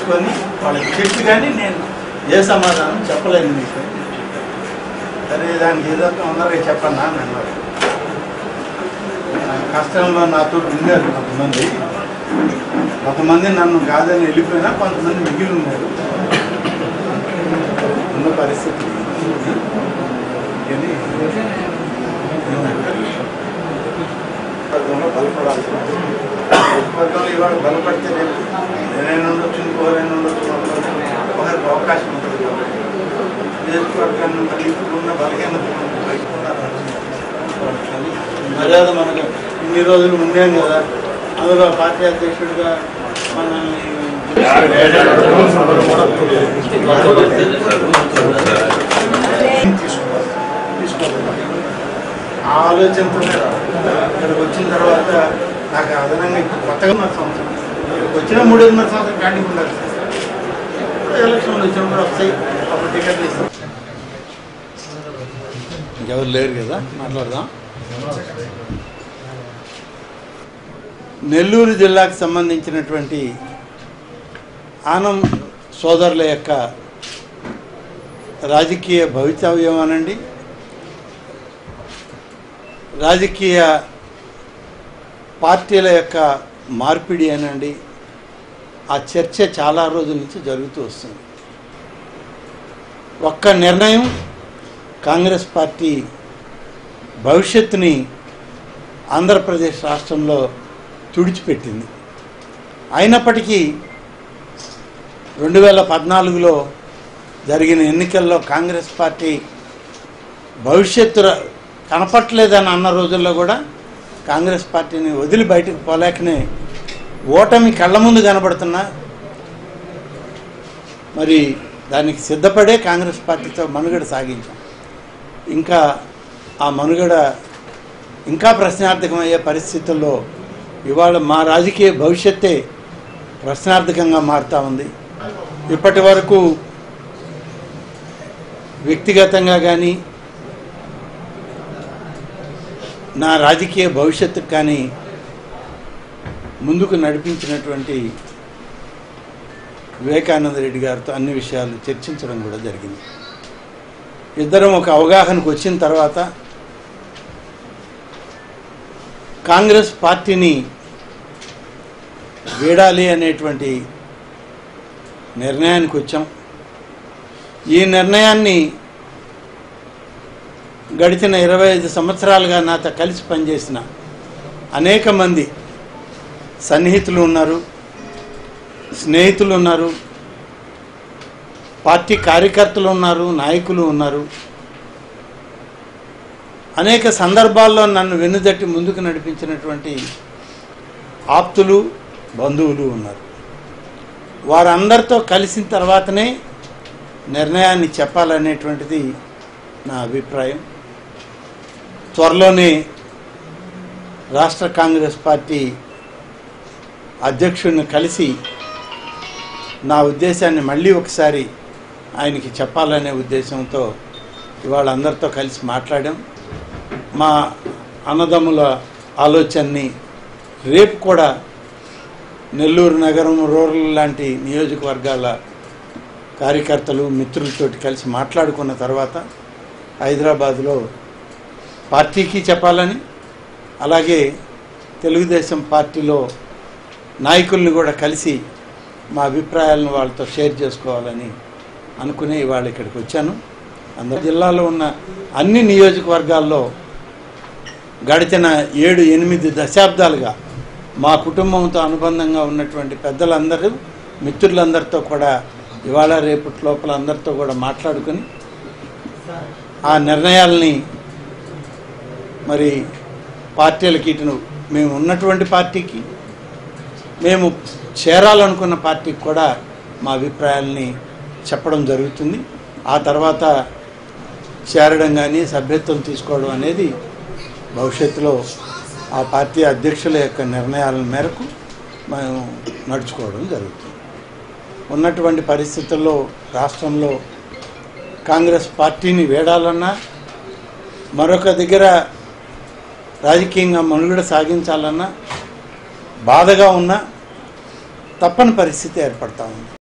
తీసుకొని వాళ్ళకి చెప్పి కానీ నేను ఏ సమాధానం చెప్పలేను మీకు. సరే దానికి ఏదో తొందరగా చెప్పన్నా అని అన్నారు. కష్టంలో నాతో ఉన్నారు కొంతమంది నన్ను కాదని వెళ్ళిపోయినా కొంతమంది మిగిలి ఉన్నారు. ఉన్న పరిస్థితి బలపడాల్సి వర్గంలో ఇవాళ బలపడితే నేనైనా ఉండొచ్చు, ఇంకోరైనా ఉండొచ్చు, ఒకరికి అవకాశం ఉంటుంది. నియోజకవర్గాన్ని మళ్ళీ ఇప్పుడు ఉన్న బలహీనత మర్యాద మనకు ఇన్ని రోజులు ఉన్నాం కదా, అందులో పార్టీ అధ్యక్షుడిగా మనల్ని ఆ ఆలోచనతోనే ఇక్కడికి వచ్చిన తర్వాత నాకు అదనంగా కొత్తగా 3 సంవత్సరం వచ్చిన 3.5 సంవత్సరం క్యాంటీన్ ఉండాలి. ఇప్పుడు ఎలక్షన్లు వచ్చినప్పుడు వస్తాయి, అప్పుడు టికెట్లు ఇస్తాం. ఇంకెవరు లేరు కదా, మాట్లాడదాం. నెల్లూరు జిల్లాకు సంబంధించినటువంటి ఆనం సోదరుల యొక్క రాజకీయ భవితవ్యం అనండి, రాజకీయ పార్టీల యొక్క మార్పిడి అనండి, ఆ చర్చ చాలా రోజుల నుంచి జరుగుతూ వస్తుంది. ఒక్క నిర్ణయం కాంగ్రెస్ పార్టీ భవిష్యత్తుని ఆంధ్రప్రదేశ్ రాష్ట్రంలో తుడిచిపెట్టింది. అయినప్పటికీ 2014లో జరిగిన ఎన్నికల్లో కాంగ్రెస్ పార్టీ భవిష్యత్తు కనపట్లేదని అన్న రోజుల్లో కూడా కాంగ్రెస్ పార్టీని వదిలి బయటకు పోలేకనే ఓటమి కళ్ళ ముందు కనబడుతున్నా మరి దానికి సిద్ధపడే కాంగ్రెస్ పార్టీతో మనుగడ సాగించాం. ఇంకా ఆ మనుగడ ఇంకా ప్రశ్నార్థకమయ్యే పరిస్థితుల్లో ఇవాళ మా రాజకీయ భవిష్యత్తే ప్రశ్నార్థకంగా మారుతూ ఉంది. ఇప్పటి వరకు వ్యక్తిగతంగా కానీ నా రాజకీయ భవిష్యత్తుకు కానీ ముందుకు నడిపించినటువంటి వివేకానంద రెడ్డి గారితో అన్ని విషయాలు చర్చించడం కూడా జరిగింది. ఇద్దరం ఒక అవగాహనకు వచ్చిన తర్వాత కాంగ్రెస్ పార్టీని వీడాలి అనేటువంటి నిర్ణయానికి వచ్చాం. ఈ నిర్ణయాన్ని గడిచిన 25 సంవత్సరాలుగా నాతో కలిసి పనిచేసిన అనేక మంది సన్నిహితులు ఉన్నారు, స్నేహితులు ఉన్నారు, పార్టీ కార్యకర్తలు ఉన్నారు, నాయకులు ఉన్నారు. అనేక సందర్భాల్లో నన్ను వెన్నుదట్టి ముందుకు నడిపించినటువంటి ఆప్తులు, బంధువులు ఉన్నారు. వారందరితో కలిసిన తర్వాతనే నిర్ణయాన్ని చెప్పాలనేటువంటిది నా అభిప్రాయం. త్వరలోనే రాష్ట్ర కాంగ్రెస్ పార్టీ అధ్యక్షుడిని కలిసి నా ఉద్దేశాన్ని మళ్ళీ ఒకసారి ఆయనకి చెప్పాలనే ఉద్దేశంతో ఇవాళ అందరితో కలిసి మాట్లాడాం. మా అన్నదమ్ముల ఆలోచనని రేపు కూడా నెల్లూరు నగరం, రూరల్ లాంటి నియోజకవర్గాల కార్యకర్తలు, మిత్రులతోటి కలిసి మాట్లాడుకున్న తర్వాత హైదరాబాద్లో పార్టీకి చెప్పాలని, అలాగే తెలుగుదేశం పార్టీలో నాయకుల్ని కూడా కలిసి మా అభిప్రాయాలను వాళ్ళతో షేర్ చేసుకోవాలని అనుకునే ఇవాళ ఇక్కడికి వచ్చాను. అందరు జిల్లాలో ఉన్న అన్ని నియోజకవర్గాల్లో గడిచిన 7-8 దశాబ్దాలుగా మా కుటుంబంతో అనుబంధంగా ఉన్నటువంటి పెద్దలందరూ, మిత్రులందరితో కూడా ఇవాళ రేపటి లోపల అందరితో కూడా మాట్లాడుకొని ఆ నిర్ణయాలని మరి పార్టీలకి, ఇటు మేము ఉన్నటువంటి పార్టీకి, మేము చేరాలనుకున్న పార్టీకి కూడా మా అభిప్రాయాలని చెప్పడం జరుగుతుంది. ఆ తర్వాత చేరడం కానీ సభ్యత్వం తీసుకోవడం అనేది భవిష్యత్తులో ఆ పార్టీ అధ్యక్షుల యొక్క నిర్ణయాల మేరకు మేము నడుచుకోవడం జరుగుతుంది. ఉన్నటువంటి పరిస్థితుల్లో రాష్ట్రంలో కాంగ్రెస్ పార్టీని వీడాలన్నా, మరొక దగ్గర రాజకీయంగా మనుగడ సాగించాలన్నా బాధగా ఉన్నా తప్పని పరిస్థితి ఏర్పడతా ఉంది.